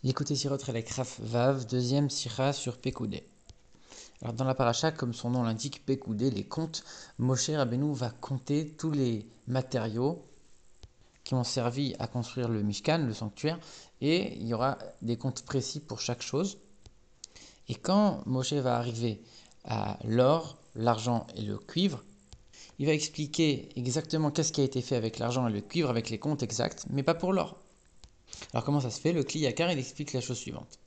L'écouter Sirot Relek Raf Vav, deuxième Sira sur Pekoudé. Alors dans la paracha, comme son nom l'indique, Pekoudé, les comptes, Moshe Rabbeinu va compter tous les matériaux qui ont servi à construire le Mishkan, le sanctuaire, et il y aura des comptes précis pour chaque chose. Et quand Moshe va arriver à l'or, l'argent et le cuivre, il va expliquer exactement qu'est-ce qui a été fait avec l'argent et le cuivre, avec les comptes exacts, mais pas pour l'or. Alors comment ça se fait? Le Kli Yakar, il explique la chose suivante.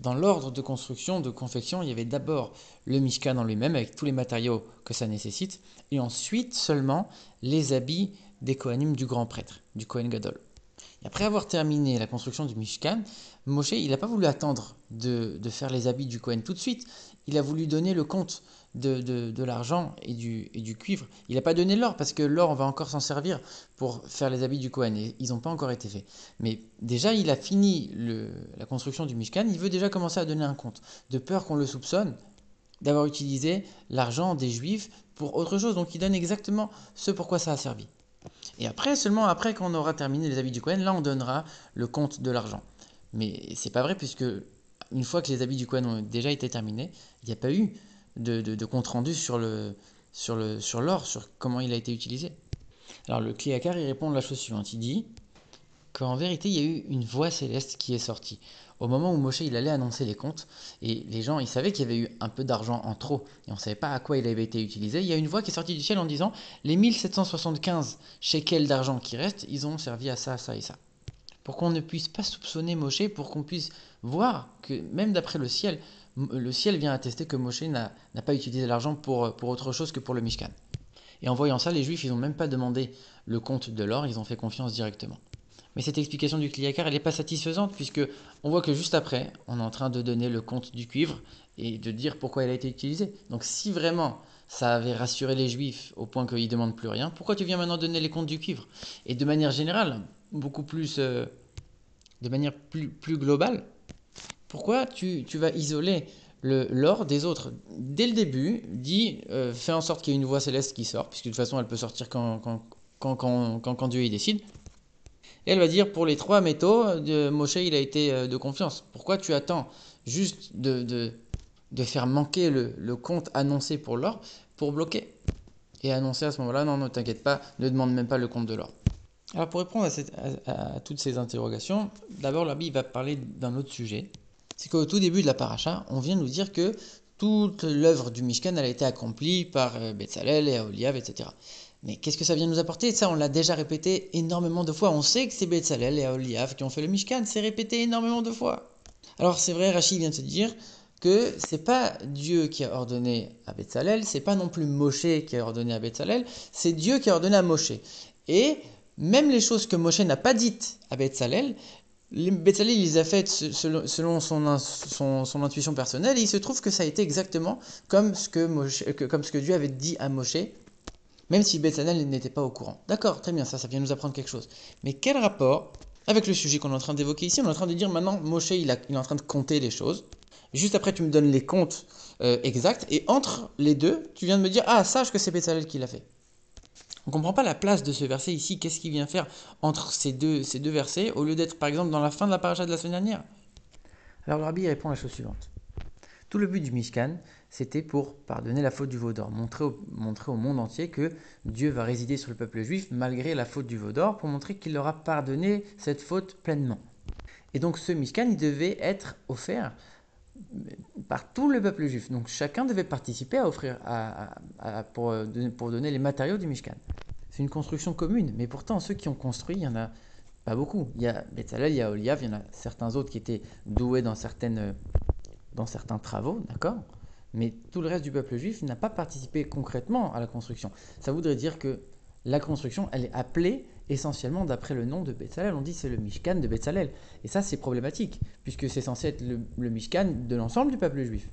Dans l'ordre de construction, de confection, il y avait d'abord le Mishkan en lui-même, avec tous les matériaux que ça nécessite, et ensuite seulement les habits des Kohanim du grand prêtre, du Kohen Gadol. Et après avoir terminé la construction du Mishkan, Moshe, il n'a pas voulu attendre de faire les habits du Kohen tout de suite. Il a voulu donner le compte de l'argent et du cuivre. Il n'a pas donné l'or, parce que l'or, on va encore s'en servir pour faire les habits du Kohen. Et ils n'ont pas encore été faits. Mais déjà, il a fini la construction du Mishkan. Il veut déjà commencer à donner un compte. De peur qu'on le soupçonne d'avoir utilisé l'argent des Juifs pour autre chose. Donc il donne exactement ce pourquoi ça a servi. Et après, seulement après qu'on aura terminé les habits du Kohen, là on donnera le compte de l'argent. Mais c'est pas vrai, puisque une fois que les habits du Kohen ont déjà été terminés, il n'y a pas eu de compte rendu sur l'or, sur comment il a été utilisé. Alors le Kliakar, il répond la chose suivante. Il dit qu'en vérité, il y a eu une voix céleste qui est sortie. Au moment où Moshe il allait annoncer les comptes, et les gens ils savaient qu'il y avait eu un peu d'argent en trop, et on ne savait pas à quoi il avait été utilisé, il y a une voix qui est sortie du ciel en disant les 1775 shekels d'argent qui restent, ils ont servi à ça, ça et ça. Pour qu'on ne puisse pas soupçonner Moshe, pour qu'on puisse voir que même d'après le ciel vient attester que Moshe n'a pas utilisé l'argent pour autre chose que pour le Mishkan. Et en voyant ça, les Juifs, ils n'ont même pas demandé le compte de l'or, ils ont fait confiance directement. Mais cette explication du Kliakar, elle n'est pas satisfaisante, puisque on voit que juste après, on est en train de donner le compte du cuivre et de dire pourquoi il a été utilisé. Donc si vraiment ça avait rassuré les Juifs au point qu'ils ne demandent plus rien, pourquoi tu viens maintenant donner les comptes du cuivre? Et de manière générale, beaucoup plus, de manière plus globale, pourquoi tu vas isoler l'or des autres? Dès le début, dis, fais en sorte qu'il y ait une voix céleste qui sort, puisque de toute façon elle peut sortir quand Dieu y décide. Et elle va dire, pour les trois métaux, Moshe il a été de confiance. Pourquoi tu attends juste de faire manquer le compte annoncé pour l'or pour bloquer? Et annoncer à ce moment-là, non, ne t'inquiète pas, ne demande même pas le compte de l'or. Alors pour répondre à toutes ces interrogations, d'abord l'Arbi va parler d'un autre sujet. C'est qu'au tout début de la paracha, on vient nous dire que toute l'œuvre du Mishkan elle a été accomplie par Betzalel et Aholiav, etc. Mais qu'est-ce que ça vient nous apporter? Ça, on l'a déjà répété énormément de fois. On sait que c'est Betzalel et Aholiav qui ont fait le Mishkan. C'est répété énormément de fois. Alors c'est vrai, Rachid vient de se dire que c'est pas Dieu qui a ordonné à Betzalel, c'est pas non plus Moshe qui a ordonné à Betzalel, c'est Dieu qui a ordonné à Moshe. Et même les choses que Moshe n'a pas dites à Betzalel, Betzalel il les a faites selon son intuition personnelle, et il se trouve que ça a été exactement comme comme ce que Dieu avait dit à Moshe, même si Betzalel n'était pas au courant. D'accord, très bien, ça vient nous apprendre quelque chose. Mais quel rapport avec le sujet qu'on est en train d'évoquer ici? On est en train de dire maintenant, Moshe il est en train de compter les choses. Juste après, tu me donnes les comptes exacts, et entre les deux, tu viens de me dire, ah, sache que c'est Betzalel qui l'a fait. On ne comprend pas la place de ce verset ici. Qu'est-ce qu'il vient faire entre ces deux versets, au lieu d'être par exemple dans la fin de la paracha de la semaine dernière? Alors le rabbi répond la chose suivante. Tout le but du Mishkan, c'était pour pardonner la faute du veau d'or, montrer au monde entier que Dieu va résider sur le peuple juif malgré la faute du veau d'or, pour montrer qu'il leur a pardonné cette faute pleinement. Et donc ce Mishkan, il devait être offert par tout le peuple juif. Donc chacun devait participer à offrir pour donner les matériaux du Mishkan. C'est une construction commune, mais pourtant ceux qui ont construit, il y en a pas beaucoup. Il y a Betzalel, il y a Oliav, il y en a certains autres qui étaient doués dans certains travaux, d'accord? Mais tout le reste du peuple juif n'a pas participé concrètement à la construction. Ça voudrait dire que la construction, elle est appelée essentiellement d'après le nom de Betzalel. On dit c'est le Mishkan de Betzalel. Et ça, c'est problématique, puisque c'est censé être le Mishkan de l'ensemble du peuple juif.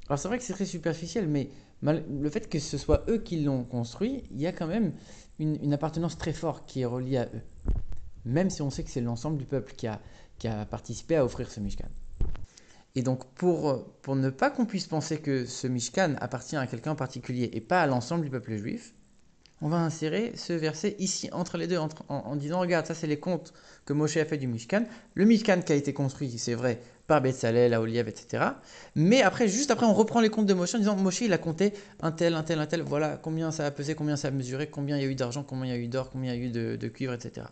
Alors c'est vrai que c'est très superficiel, mais le fait que ce soit eux qui l'ont construit, il y a quand même une appartenance très forte qui est reliée à eux. Même si on sait que c'est l'ensemble du peuple qui a participé à offrir ce Mishkan. Et donc, pour ne pas qu'on puisse penser que ce Mishkan appartient à quelqu'un en particulier et pas à l'ensemble du peuple juif, on va insérer ce verset ici, entre les deux, en disant, regarde, ça c'est les comptes que Moshe a fait du Mishkan. Le Mishkan qui a été construit, c'est vrai, par Betzalel, Aholiab, etc. Mais après, juste après, on reprend les comptes de Moshe en disant, Moshe, il a compté un tel, un tel, un tel, voilà combien ça a pesé, combien ça a mesuré, combien il y a eu d'argent, combien il y a eu d'or, combien il y a eu de cuivre, etc.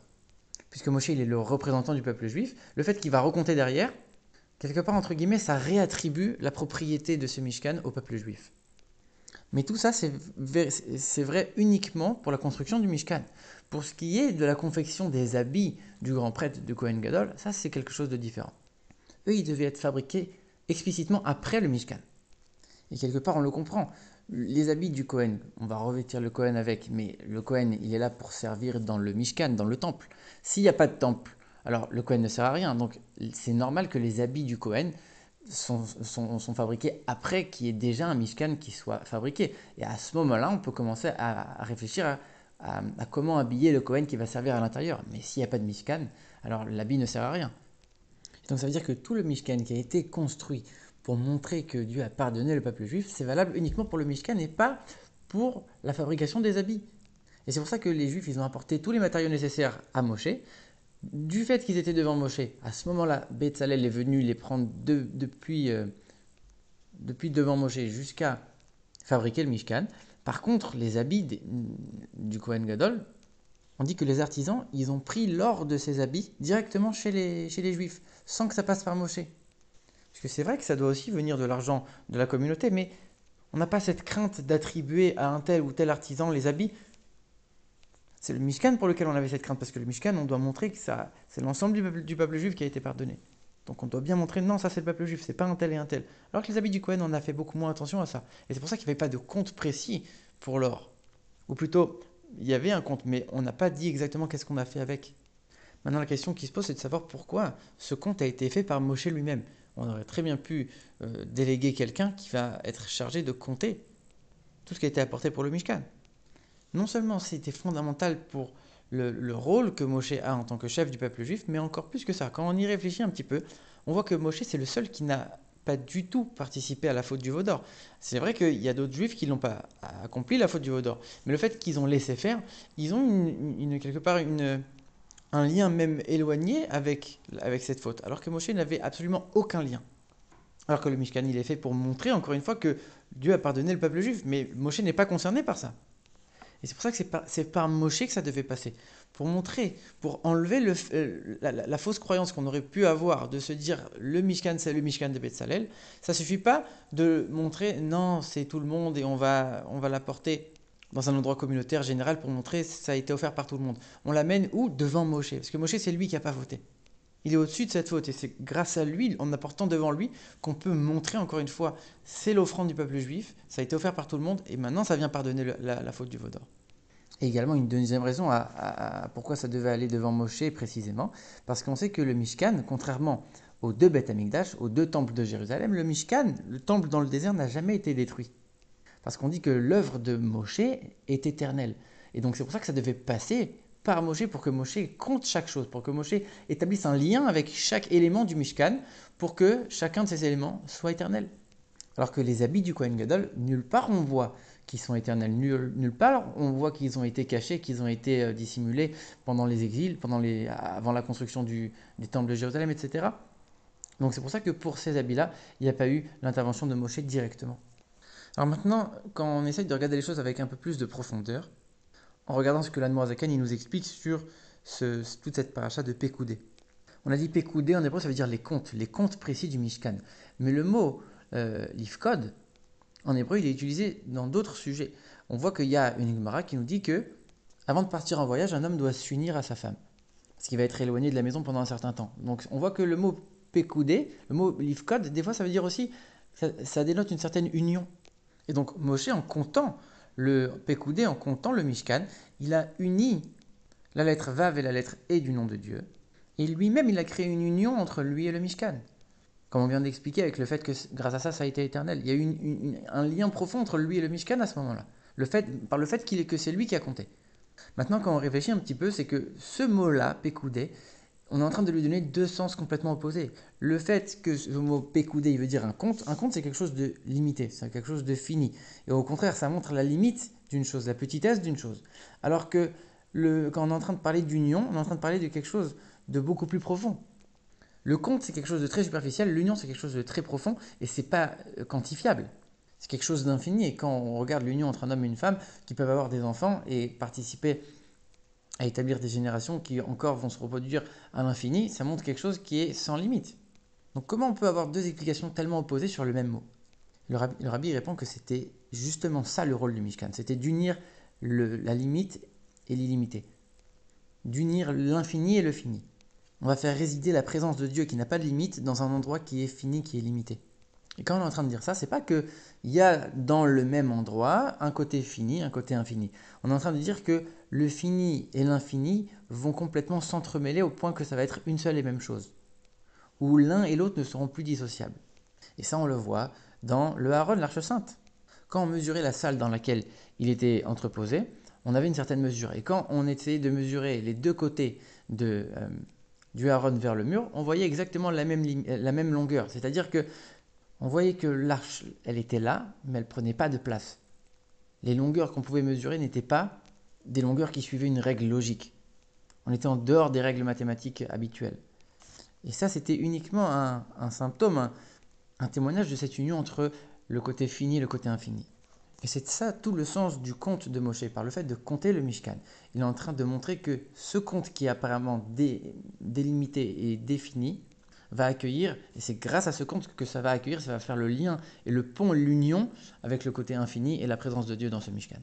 Puisque Moshe, il est le représentant du peuple juif, le fait qu'il va recompter derrière, quelque part, entre guillemets, ça réattribue la propriété de ce Mishkan au peuple juif. Mais tout ça, c'est vrai uniquement pour la construction du Mishkan. Pour ce qui est de la confection des habits du grand prêtre de Kohen Gadol, ça c'est quelque chose de différent. Eux, ils devaient être fabriqués explicitement après le Mishkan. Et quelque part, on le comprend. Les habits du Kohen, on va revêtir le Kohen avec, mais le Kohen, il est là pour servir dans le Mishkan, dans le temple. S'il n'y a pas de temple, alors le Kohen ne sert à rien. Donc c'est normal que les habits du Kohen sont fabriqués après qu'il y ait déjà un Mishkan qui soit fabriqué. Et à ce moment-là, on peut commencer à réfléchir à comment habiller le Kohen qui va servir à l'intérieur. Mais s'il n'y a pas de Mishkan, alors l'habit ne sert à rien. Donc ça veut dire que tout le Mishkan qui a été construit pour montrer que Dieu a pardonné le peuple juif, c'est valable uniquement pour le Mishkan et pas pour la fabrication des habits. Et c'est pour ça que les Juifs, ils ont apporté tous les matériaux nécessaires à Moshe. Du fait qu'ils étaient devant Moshe, à ce moment-là, Betzalel est venu les prendre depuis devant Moshe jusqu'à fabriquer le Mishkan. Par contre, les habits du Kohen Gadol, on dit que les artisans, ils ont pris l'or de ces habits directement chez les Juifs, sans que ça passe par Moshe. Parce que c'est vrai que ça doit aussi venir de l'argent de la communauté, mais on n'a pas cette crainte d'attribuer à un tel ou tel artisan les habits. C'est le Mishkan pour lequel on avait cette crainte, parce que le Mishkan, on doit montrer que c'est l'ensemble du peuple juif qui a été pardonné. Donc on doit bien montrer, non, ça c'est le peuple juif, c'est pas un tel et un tel. Alors que les habits du Kohen, on a fait beaucoup moins attention à ça. Et c'est pour ça qu'il n'y avait pas de compte précis pour l'or. Ou plutôt, il y avait un compte, mais on n'a pas dit exactement qu'est-ce qu'on a fait avec. Maintenant, la question qui se pose, c'est de savoir pourquoi ce compte a été fait par Moshe lui-même. On aurait très bien pu déléguer quelqu'un qui va être chargé de compter tout ce qui a été apporté pour le Mishkan. Non seulement c'était fondamental pour le rôle que Moshe a en tant que chef du peuple juif, mais encore plus que ça. Quand on y réfléchit un petit peu, on voit que Moshe, c'est le seul qui n'a pas du tout participé à la faute du veau d'or. C'est vrai qu'il y a d'autres juifs qui n'ont pas accompli la faute du veau d'or, mais le fait qu'ils ont laissé faire, ils ont quelque part un lien même éloigné avec cette faute, alors que Moshe n'avait absolument aucun lien. Alors que le Mishkan, il est fait pour montrer encore une fois que Dieu a pardonné le peuple juif, mais Moshe n'est pas concerné par ça. Et c'est pour ça que c'est par Moshe que ça devait passer. Pour montrer, pour enlever la fausse croyance qu'on aurait pu avoir de se dire le Mishkan c'est le Mishkan de Betzalel, ça ne suffit pas de montrer non c'est tout le monde et on va l'apporter dans un endroit communautaire général pour montrer ça a été offert par tout le monde. On l'amène où? Devant Moshe. Parce que Moshe c'est lui qui n'a pas voté. Il est au-dessus de cette faute et c'est grâce à lui, en apportant devant lui, qu'on peut montrer encore une fois, c'est l'offrande du peuple juif, ça a été offert par tout le monde et maintenant ça vient pardonner la faute du veau d'or. Et également une deuxième raison à pourquoi ça devait aller devant Moshe précisément, parce qu'on sait que le Mishkan, contrairement aux deux Beth Amikdash, aux deux temples de Jérusalem, le Mishkan, le temple dans le désert, n'a jamais été détruit. Parce qu'on dit que l'œuvre de Moshe est éternelle. Et donc c'est pour ça que ça devait passer par Moshe pour que Moshe compte chaque chose, pour que Moshe établisse un lien avec chaque élément du Mishkan, pour que chacun de ces éléments soit éternel. Alors que les habits du Kohen Gadol, nulle part on voit qu'ils sont éternels, nulle part on voit qu'ils ont été cachés, qu'ils ont été dissimulés pendant les exils, avant la construction des temples de Jérusalem, etc. Donc c'est pour ça que pour ces habits-là, il n'y a pas eu l'intervention de Moshe directement. Alors maintenant, quand on essaye de regarder les choses avec un peu plus de profondeur, en regardant ce que l'Admorazakan nous explique sur toute cette paracha de Pekoudé. On a dit Pekoudé en hébreu, ça veut dire les comptes précis du Mishkan. Mais le mot l'ifkod, en hébreu, il est utilisé dans d'autres sujets. On voit qu'il y a une Gemara qui nous dit que, avant de partir en voyage, un homme doit s'unir à sa femme, parce qu'il va être éloigné de la maison pendant un certain temps. Donc on voit que le mot Pekoudé, le mot l'ifkod, des fois ça veut dire aussi, ça dénote une certaine union. Et donc Moshe, en comptant le Pekoudé, en comptant le Mishkan, il a uni la lettre Vav et la lettre E du nom de Dieu. Et lui-même, il a créé une union entre lui et le Mishkan. Comme on vient d'expliquer avec le fait que grâce à ça, ça a été éternel. Il y a eu un lien profond entre lui et le Mishkan à ce moment-là. Par le fait que c'est lui qui a compté. Maintenant, quand on réfléchit un petit peu, c'est que ce mot-là, Pekoudé, on est en train de lui donner deux sens complètement opposés. Le fait que ce mot Pekoudé, il veut dire un compte c'est quelque chose de limité, c'est quelque chose de fini. Et au contraire, ça montre la limite d'une chose, la petitesse d'une chose. Alors que quand on est en train de parler d'union, on est en train de parler de quelque chose de beaucoup plus profond. Le compte, c'est quelque chose de très superficiel, l'union, c'est quelque chose de très profond, et c'est pas quantifiable. C'est quelque chose d'infini, et quand on regarde l'union entre un homme et une femme, qui peuvent avoir des enfants et participer à établir des générations qui encore vont se reproduire à l'infini, ça montre quelque chose qui est sans limite. Donc comment on peut avoir deux explications tellement opposées sur le même mot? Le rabbi répond que c'était justement ça le rôle du Mishkan, c'était d'unir la limite et l'illimité, d'unir l'infini et le fini. On va faire résider la présence de Dieu qui n'a pas de limite dans un endroit qui est fini, qui est limité. Et quand on est en train de dire ça, c'est pas qu'il y a dans le même endroit un côté fini, un côté infini. On est en train de dire que le fini et l'infini vont complètement s'entremêler au point que ça va être une seule et même chose, où l'un et l'autre ne seront plus dissociables. Et ça, on le voit dans le Aaron, l'Arche Sainte. Quand on mesurait la salle dans laquelle il était entreposé, on avait une certaine mesure. Et quand on essayait de mesurer les deux côtés du Aaron vers le mur, on voyait exactement la même longueur. C'est-à-dire que on voyait que l'arche, elle était là, mais elle ne prenait pas de place. Les longueurs qu'on pouvait mesurer n'étaient pas des longueurs qui suivaient une règle logique. On était en dehors des règles mathématiques habituelles. Et ça, c'était uniquement un symptôme, un témoignage de cette union entre le côté fini et le côté infini. Et c'est ça tout le sens du conte de Moshe, par le fait de compter le Mishkan. Il est en train de montrer que ce conte qui est apparemment délimité et défini va accueillir, et c'est grâce à ce conte que ça va accueillir, ça va faire le lien et le pont, l'union avec le côté infini et la présence de Dieu dans ce Mishkan.